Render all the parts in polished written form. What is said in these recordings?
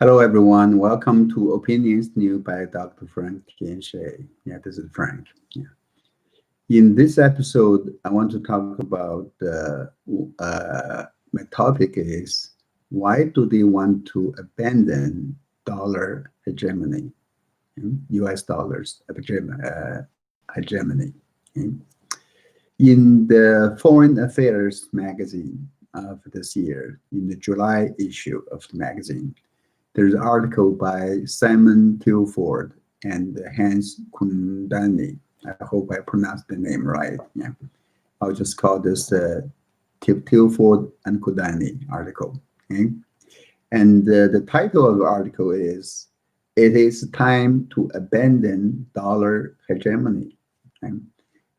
Hello, everyone. Welcome to Opinions New by Dr. Frank Tianche. Yeah, this is Frank. Yeah. In this episode, I want to talk about my topic is why do they want to abandon dollar hegemony, U.S. dollars hegemony? Okay? In the Foreign Affairs magazine of this year, in the July issue of the magazine, there's an article by Simon Tilford and Hans Kundani. I hope I pronounced the name right. Yeah, I'll just call this Tilford and Kundani article. Okay, and the title of the article is "It is time to abandon dollar hegemony." Okay?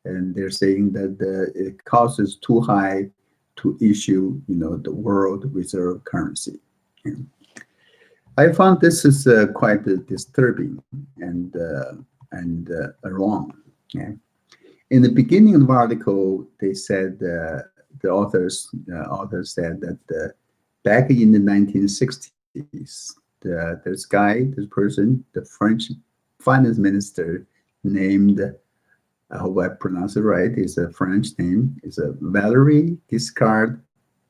And they're saying that it costs is too high to issue, the world reserve currency. Okay? I found this is quite disturbing and wrong. Yeah. In the beginning of the article, they said the authors said that back in the 1960s, this person, the French finance minister named, I hope I pronounce it right, is a French name, is a Valéry Giscard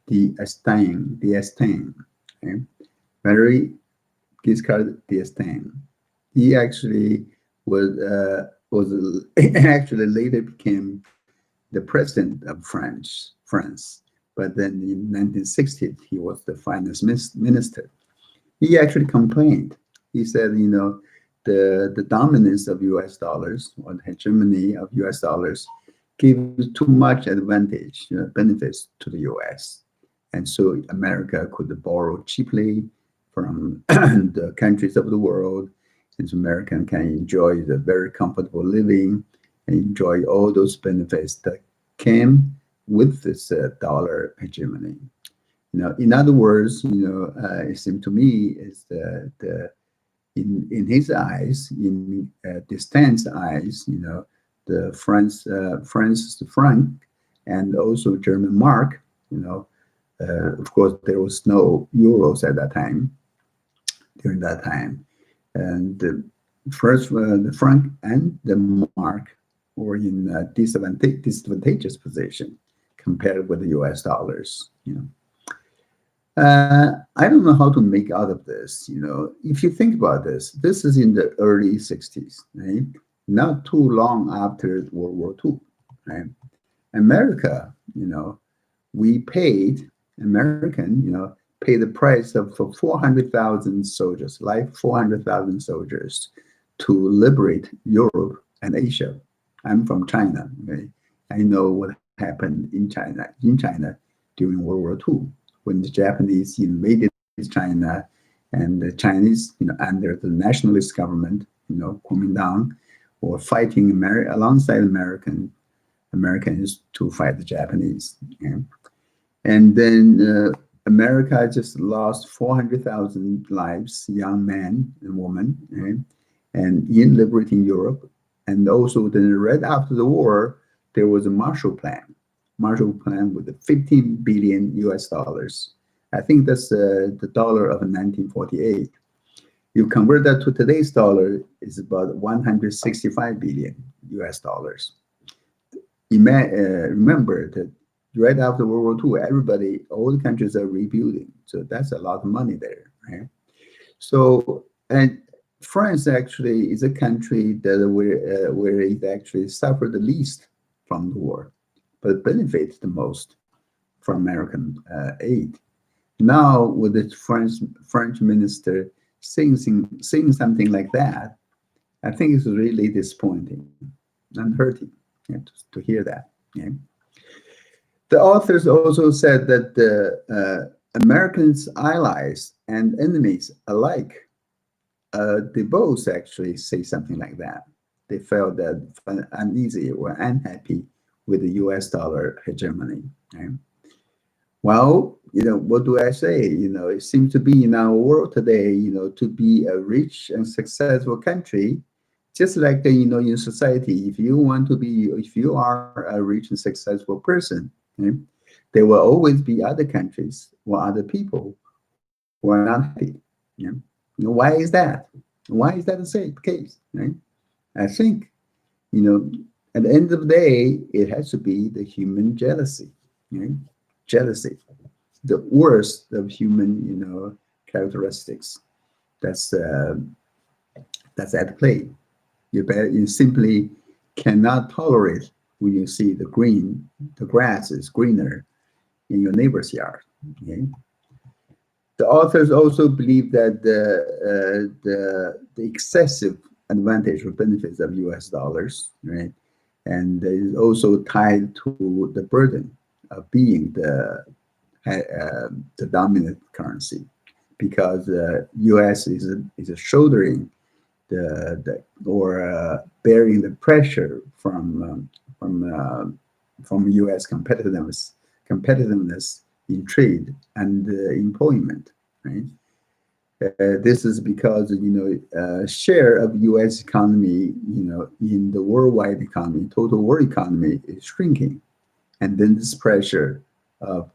d'Estaing. Okay? Valéry Giscard d'Estaing. He actually was actually later became the president of France. But then in 1960, he was the finance minister. He actually complained. He said, the dominance of U.S. dollars or the hegemony of U.S. dollars gives too much advantage, benefits to the U.S. And so America could borrow cheaply from the countries of the world, since American can enjoy the very comfortable living and enjoy all those benefits that came with this dollar hegemony. In other words, it seemed to me is in his eyes, in D'Estaing's eyes, the France's franc and also German mark, of course, there was no euros at that time, during that time. And the franc and the mark were in a disadvantageous position compared with the US dollars. I don't know how to make out of this. If you think about this, this is in the early 60s, right? Not too long after World War II, right? America, we paid, pay the price of for 400,000 soldiers, 400,000 soldiers to liberate Europe and Asia. I'm from China. Okay? I know what happened in China during World War II when the Japanese invaded China and the Chinese, under the nationalist government, Kuomintang, were fighting alongside Americans to fight the Japanese. Okay? And then America just lost 400,000 lives, young men and women, and in liberating Europe. And also then right after the war, there was a Marshall Plan with the 15 billion US dollars. I think that's the dollar of 1948. You convert that to today's dollar, it's about 165 billion US dollars. Remember that right after World War II, all the countries are rebuilding. So that's a lot of money there, right? So, and France actually is a country that where it actually suffered the least from the war, but benefits the most from American aid. Now, with the French minister saying something like that, I think it's really disappointing and hurting to hear that. Yeah. The authors also said that the Americans' allies and enemies alike, they both actually say something like that. They felt that uneasy or unhappy with the US dollar hegemony. Okay? Well, what do I say? It seems to be in our world today, to be a rich and successful country, just like, in society, if you are a rich and successful person, okay, there will always be other countries or other people who are not happy. Yeah? Why is that? Why is that the same case? Right? I think, you know, at the end of the day, it has to be the human jealousy. Right? Jealousy, the worst of human, characteristics. That's uh, that's at play. You simply cannot tolerate when you see the grass is greener in your neighbor's yard. Okay? The authors also believe that the excessive advantage or benefits of U.S. dollars, right, and is also tied to the burden of being the dominant currency, because U.S. is shouldering or bearing the pressure from U.S. competitiveness in trade and employment, right? This is because share of U.S. economy, in the worldwide economy, total world economy is shrinking, and then this pressure of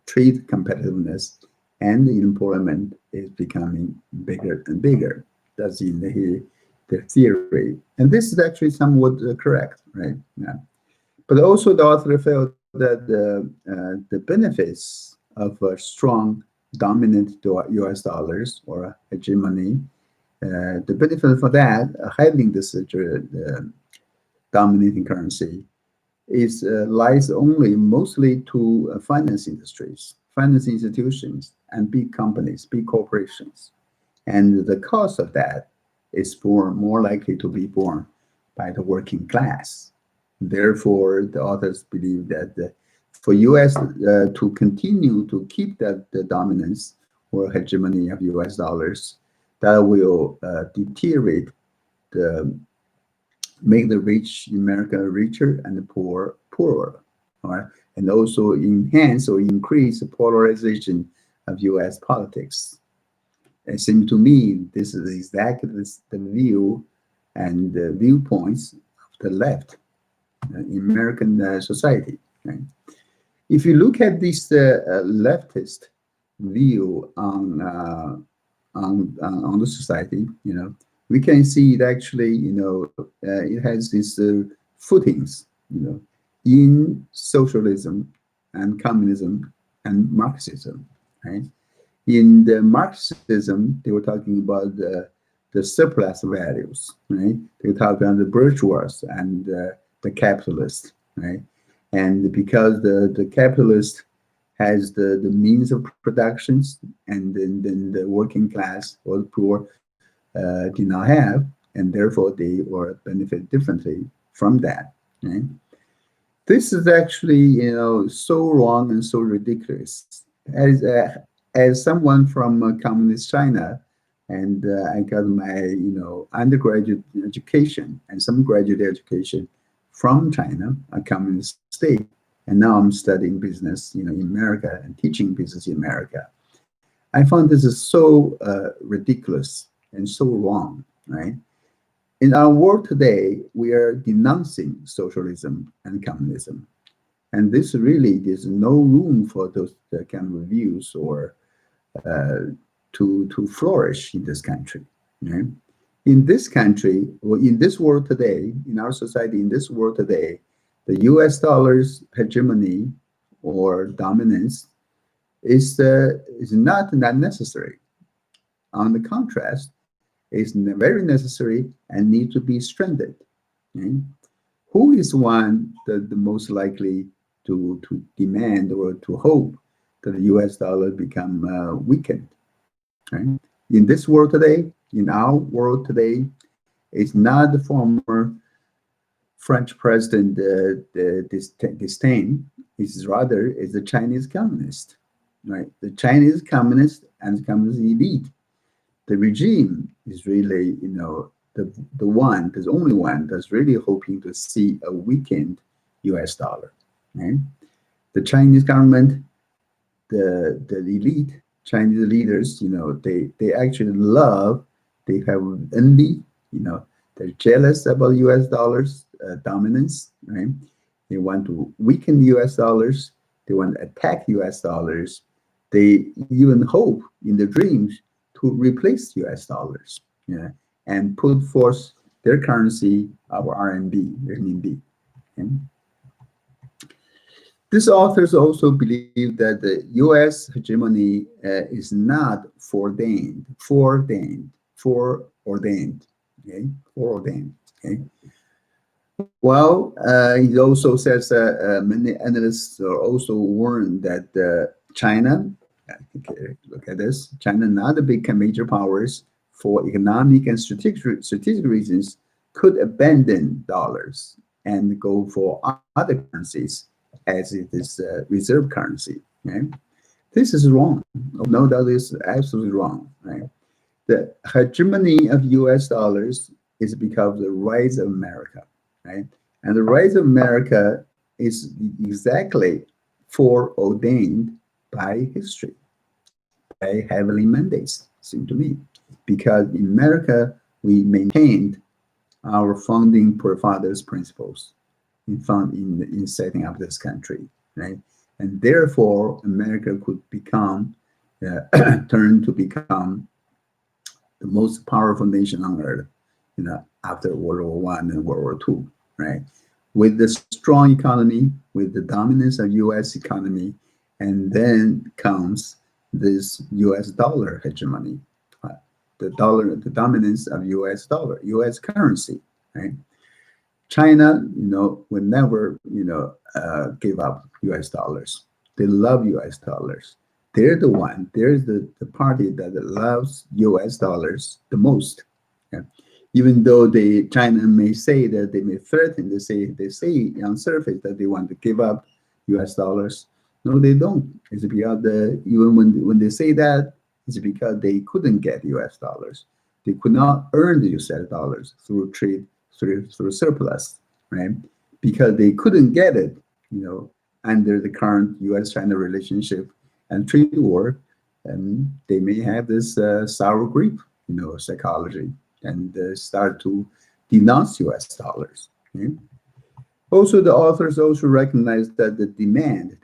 trade competitiveness and employment is becoming bigger and bigger. That's in the theory, and this is actually somewhat correct, right? Yeah. But also, the author felt that the benefits of a strong, dominant U.S. dollars or hegemony, the benefit for that, having this dominating currency, is lies only mostly to finance industries, finance institutions, and big companies, big corporations. And the cost of that is more likely to be borne by the working class. Therefore, the authors believe that for U.S. To continue to keep that the dominance or hegemony of U.S. dollars, that will deteriorate the make the rich in America richer and the poor poorer, all right? And also enhance or increase the polarization of U.S. politics. It seems to me this is exactly the view and the viewpoints of the left in American society. Right? If you look at this leftist view on the society, we can see it actually, it has these footings, in socialism and communism and Marxism, right? In the Marxism, they were talking about the surplus values, right? They were talking about the bourgeois and the capitalist, right? And because the capitalist has the means of productions, and then the working class or the poor did not have, and therefore they were benefit differently from that. Right? This is actually, so wrong and so ridiculous. As someone from communist China, and I got my, undergraduate education and some graduate education from China, a communist state, and now I'm studying business, in America and teaching business in America. I found this is so ridiculous and so wrong, right? In our world today, we are denouncing socialism and communism. And this really, there's no room for those kind of views or to flourish in this country. Right? In this country, or in this world today, in our society, in this world today, the US dollar's hegemony or dominance is not necessary. On the contrast, is very necessary and need to be strengthened. Okay? Who is one the most likely to demand or to hope that the U.S. dollar become weakened? Right? In this world today, in our world today, it's not the former French president Disdain. It's rather is the Chinese communist, right? The Chinese communist and the communist elite. The regime is really, the only one that's really hoping to see a weakened U.S. dollar. Right? The Chinese government, the elite, Chinese leaders, they actually love, they have envy, they're jealous about U.S. dollars dominance, right? They want to weaken U.S. dollars. They want to attack U.S. dollars. They even hope in their dreams to replace US dollars, yeah, and put forth their currency of RMB, renminbi. Okay? These authors also believe that the US hegemony is not foreordained, okay, foreordained, okay. Well, he also says that many analysts are also warned that China, okay, look at this, China, not the big major powers, for economic and strategic reasons, could abandon dollars and go for other currencies as it is reserve currency. Okay? This is wrong. No doubt, this is absolutely wrong. Right? The hegemony of U.S. dollars is because of the rise of America, right? And the rise of America is exactly foreordained by history, by heavenly mandates, seem to me. Because in America, we maintained our founding forefathers' principles in setting up this country, right? And therefore, America could become, turn to become the most powerful nation on earth, after World War One and World War Two, right? With the strong economy, with the dominance of U.S. economy, and then comes this U.S. dollar hegemony, the dominance of U.S. dollar, U.S. currency, right? China, would never, give up U.S. dollars. They love U.S. dollars. They're the party that loves US dollars the most. Yeah. Even though China may say that they may threaten, they say on surface that they want to give up US dollars. No, they don't. It's because even when they say that, it's because they couldn't get US dollars. They could not earn the US dollars through trade, through surplus, right? Because they couldn't get it, under the current US-China relationship and trade war, and they may have this sour grape, psychology, and start to denounce U.S. dollars. Okay? Also, the authors also recognize that the demand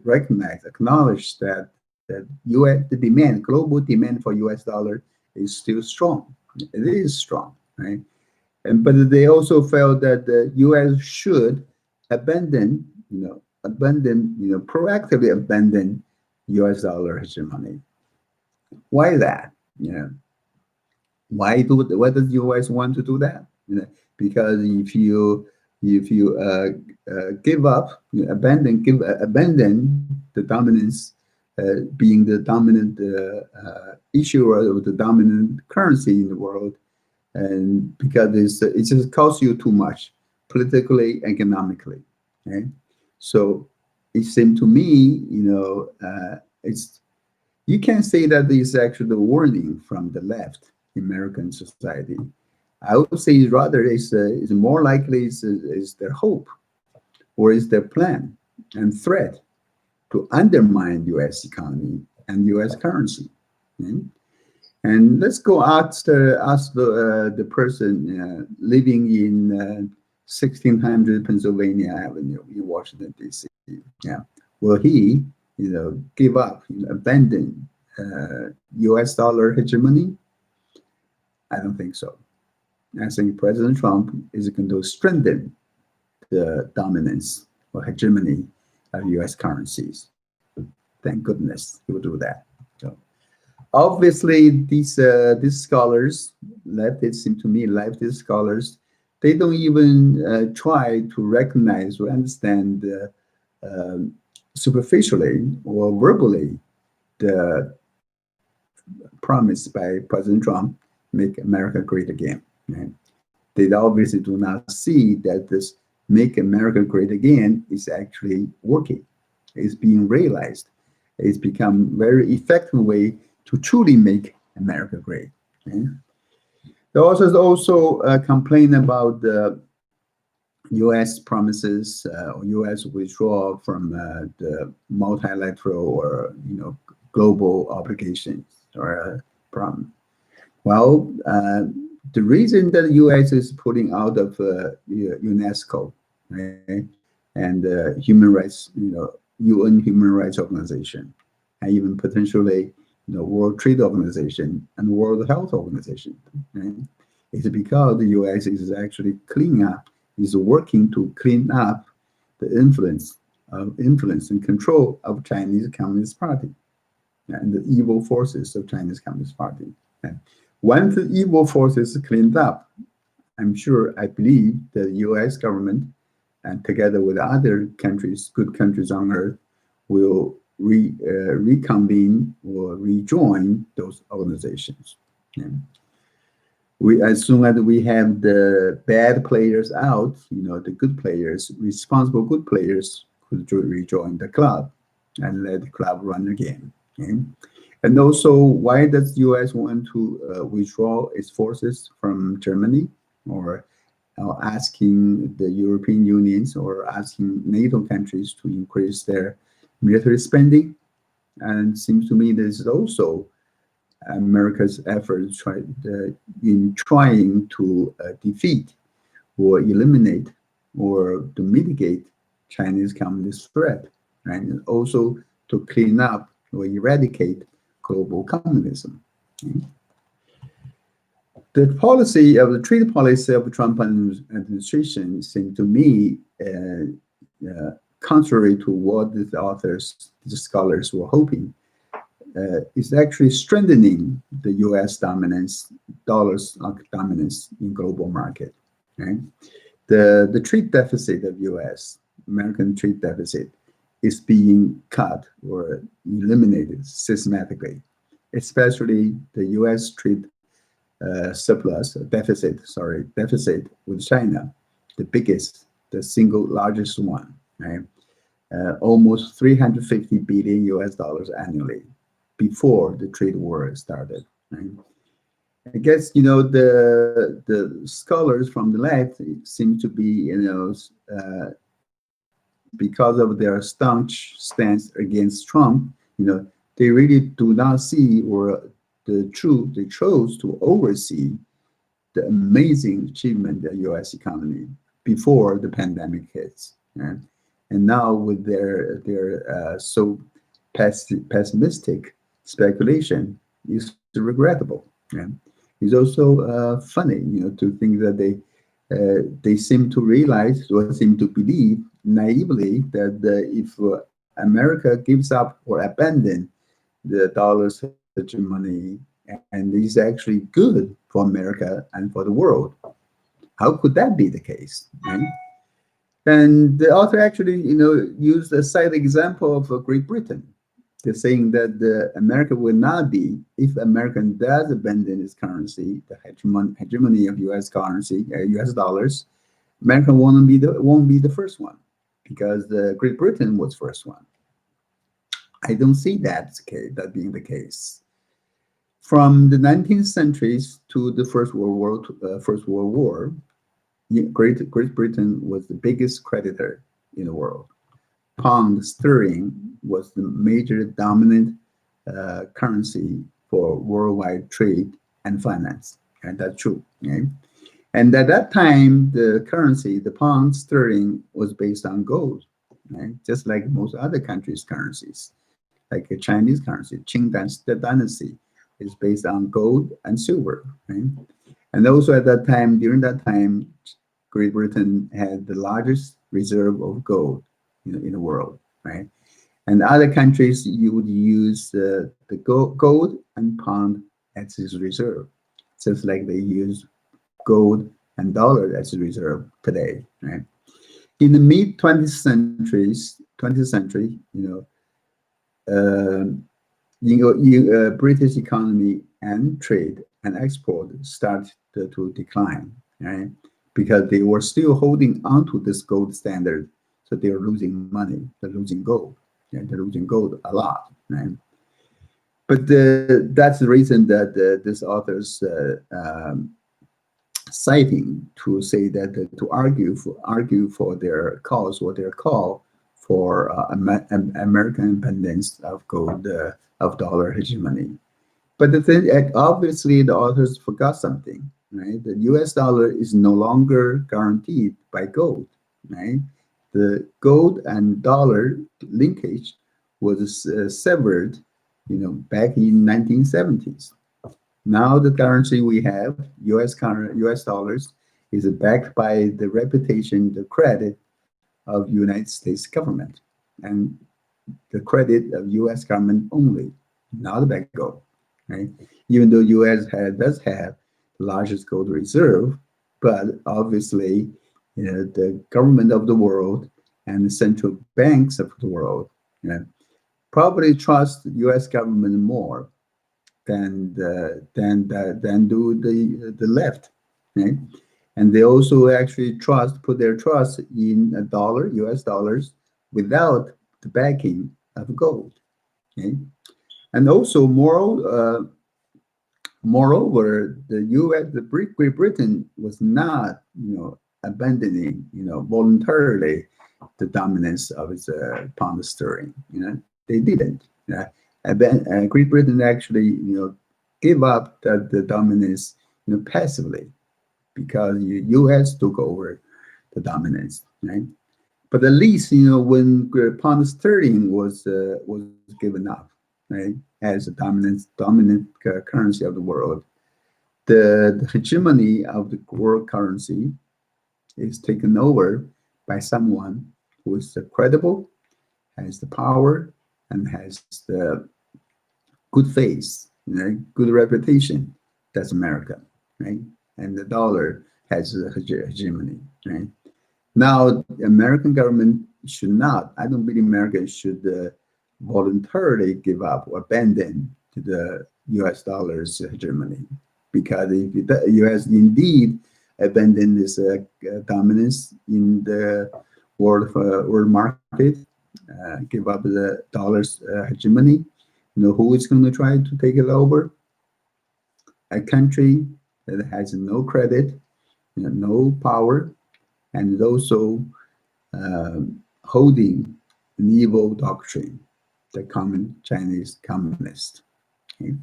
recognize, acknowledge that global demand for U.S. dollar is still strong. It is strong, right? But they also felt that the U.S. should abandon, proactively abandon U.S. dollar hegemony. Why that? Why does the U.S. want to do that? Because if you give up, abandon the dominance, being the dominant issuer of the dominant currency in the world, and because it just costs you too much politically, economically, right? So it seemed to me, it's you can say that it's actually the warning from the left in American society. I would say rather is more likely is their hope, or is their plan and threat to undermine U.S. economy and U.S. currency. Okay? And let's go ask the person living in 1600 Pennsylvania Avenue in Washington, D.C. Yeah, will he, give up, abandon U.S. dollar hegemony? I don't think so. I think President Trump is going to strengthen the dominance or hegemony of U.S. currencies. Thank goodness he will do that. So, obviously, these scholars, leftist scholars, they don't even try to recognize or understand superficially or verbally the promise by President Trump, make America great again. Right? They obviously do not see that this make America great again is actually working. It's being realized. It's become very effective way to truly make America great. Okay? The authors also complain about the U.S. promises, U.S. withdrawal from the multilateral or global obligations or problem. Well, the reason that the U.S. is pulling out of UNESCO, right, and human rights, UN Human Rights Organization, and even potentially World Trade Organization and World Health Organization. Right? It's because the U.S. is actually is working to clean up the influence and control of Chinese Communist Party and the evil forces of Chinese Communist Party. And once the evil forces cleaned up, I believe the U.S. government and together with other countries, good countries on earth, will reconvene or rejoin those organizations. Yeah. As soon as we have the bad players out, the good players, responsible good players, could rejoin the club and let the club run again. Okay? And also, why does the U.S. want to withdraw its forces from Germany, or asking the European unions or asking NATO countries to increase their military spending? And it seems to me this is also America's effort in trying to defeat or eliminate or to mitigate Chinese communist threat, right? And also to clean up or eradicate global communism. Okay? The trade policy of the Trump administration seemed to me contrary to what the scholars were hoping. Is actually strengthening the U.S. dollar's dominance in global market. Right? The trade deficit of U.S. American trade deficit is being cut or eliminated systematically, especially the U.S. trade deficit with China, the single largest one, right? Almost 350 billion US dollars annually before the trade war started. Right? I guess the scholars from the left seem to be because of their staunch stance against Trump, they really do not see or they chose to oversee the amazing achievement of the U.S. economy before the pandemic hits. Right? And now with their so pessimistic speculation is regrettable. Yeah. It's also funny, to think that they seem to realize or seem to believe naively that if America gives up or abandon the dollar's hegemony and is actually good for America and for the world, how could that be the case? Right? And the author actually, used a side example of Great Britain. They're saying that America will not be, if America does abandon its currency, the hegemony of U.S. currency, U.S. dollars, America won't be the first one, because Great Britain was first one. I don't see that being the case. From the 19th centuries to the First World War, Great Britain was the biggest creditor in the world. Pound sterling was the major dominant currency for worldwide trade and finance, and that's true. Okay? And at that time, the currency, the pound sterling, was based on gold, right? Just like most other countries' currencies, like a Chinese currency, Qing dynasty, is based on gold and silver, right? And also at that time, during that time, Great Britain had the largest reserve of gold in the world, right? And other countries, you would use the gold and pound as its reserve, just like they use gold and dollar as a reserve today, right? In the mid 20th century, British economy and trade and export started to decline, right? Because they were still holding onto this gold standard, so they are losing money. They're losing gold. Yeah, they're losing gold a lot, right? But that's the reason that this author's citing to say that to argue for their cause or their call for American independence of gold of dollar hegemony. But the thing, obviously, the authors forgot something, right? The U.S. dollar is no longer guaranteed by gold, right? The gold and dollar linkage was severed back in 1970s. Now the currency we have, U.S. dollars, is backed by the reputation, the credit of United States government, and the credit of U.S. government only, not the bank gold, right? Even though U.S. does have the largest gold reserve, but obviously, the government of the world and the central banks of the world, probably trust the U.S. government more than do the left, right? And they also actually put their trust in a dollar, U.S. dollars, without the backing of gold. Okay? And also, moreover, the U.S., Great Britain was not, abandoning, voluntarily the dominance of its pound sterling. They didn't. Great Britain actually, gave up the dominance, passively because the U.S. took over the dominance, right? But at least, when pound sterling was given up, right, as a dominant currency of the world, the hegemony of the world currency is taken over by someone who is credible, has the power, and has the good face, good reputation. That's America, right? And the dollar has a hegemony, right? Now, the American government should not. I don't believe America should voluntarily give up or abandon to the U.S. dollar's hegemony, because if the U.S. indeed abandon this dominance in the world market, give up the dollar's hegemony, who is going to try to take it over? A country that has no credit, no power, and is also holding an evil doctrine, the common Chinese communist. Okay?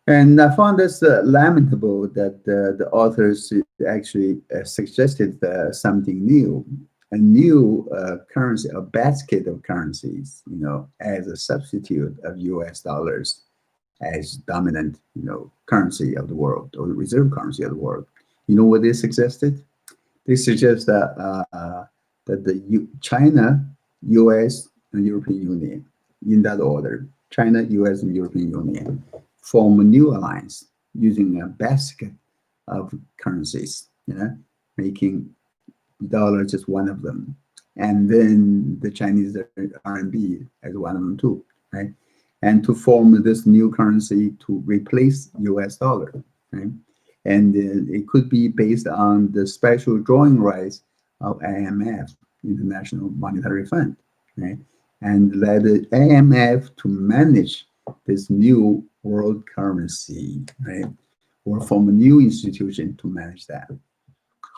And I found this lamentable that the authors actually suggested something new, a new currency, a basket of currencies, as a substitute of U.S. dollars as dominant, currency of the world, or the reserve currency of the world. You know what they suggested? They suggest that China, U.S., and European Union, in that order, China, U.S., and European Union, form a new alliance using a basket of currencies, making dollar just one of them, and then the Chinese RMB as one of them too, right? And to form this new currency to replace U.S. dollar, right? And it could be based on the special drawing rights of IMF, International Monetary Fund, right? And let the IMF to manage this new world currency, right? Or form a new institution to manage that.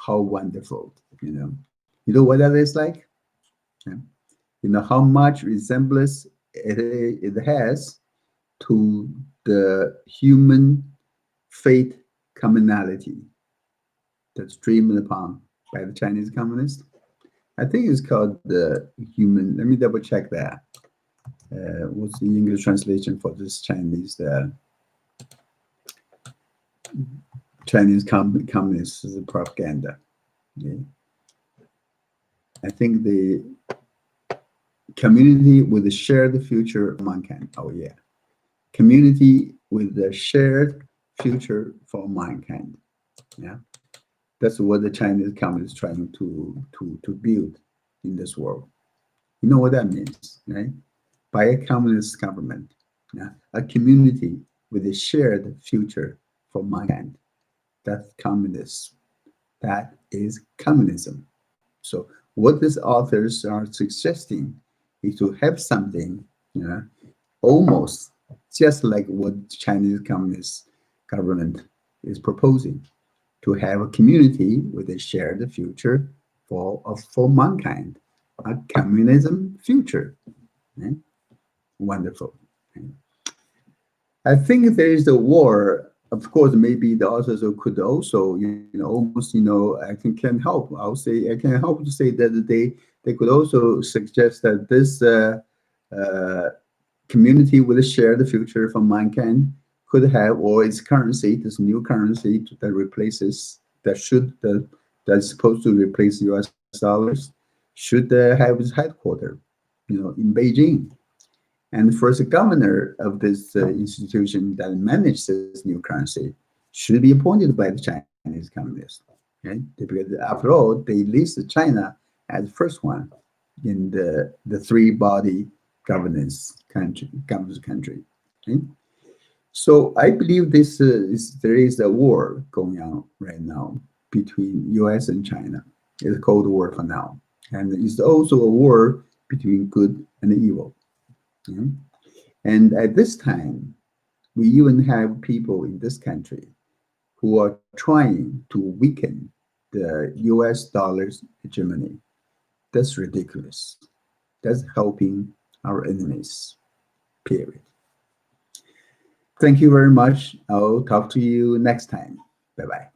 How wonderful, You know what that is like? Yeah. You know how much resemblance it has to the human fate commonality that's dreamed upon by the Chinese communists. I think it's called the human. Let me double check that. What's the English translation for this Chinese communist propaganda? Okay. I think the community with a shared future of mankind. Oh yeah, community with a shared future for mankind. Yeah, that's what the Chinese communists trying to build in this world. You know what that means, right? By a communist government, yeah, a community with a shared future for mankind. That's communism. That is communism. So what these authors are suggesting is to have something, almost just like what Chinese Communist government is proposing, to have a community with a shared future for mankind, a communism future. Right? Wonderful. Right? I think there is a war. Of course, maybe the authors could also, almost, I think can help. I'll say I can help to say that they could also suggest that this community with a shared future for mankind could have all its currency, this new currency that replaces that's supposed to replace U.S. dollars, should have its headquarters, in Beijing. And the first governor of this institution that manages this new currency should be appointed by the Chinese Communists. Okay? Because after all, they list China as the first one in the three-body governance country. Okay? So I believe there is a war going on right now between U.S. and China. It's a Cold War for now, and it's also a war between good and evil. Mhm. And at this time, we even have people in this country who are trying to weaken the US dollar's hegemony. That's ridiculous. That's helping our enemies, period. Thank you very much. I'll talk to you next time. Bye bye.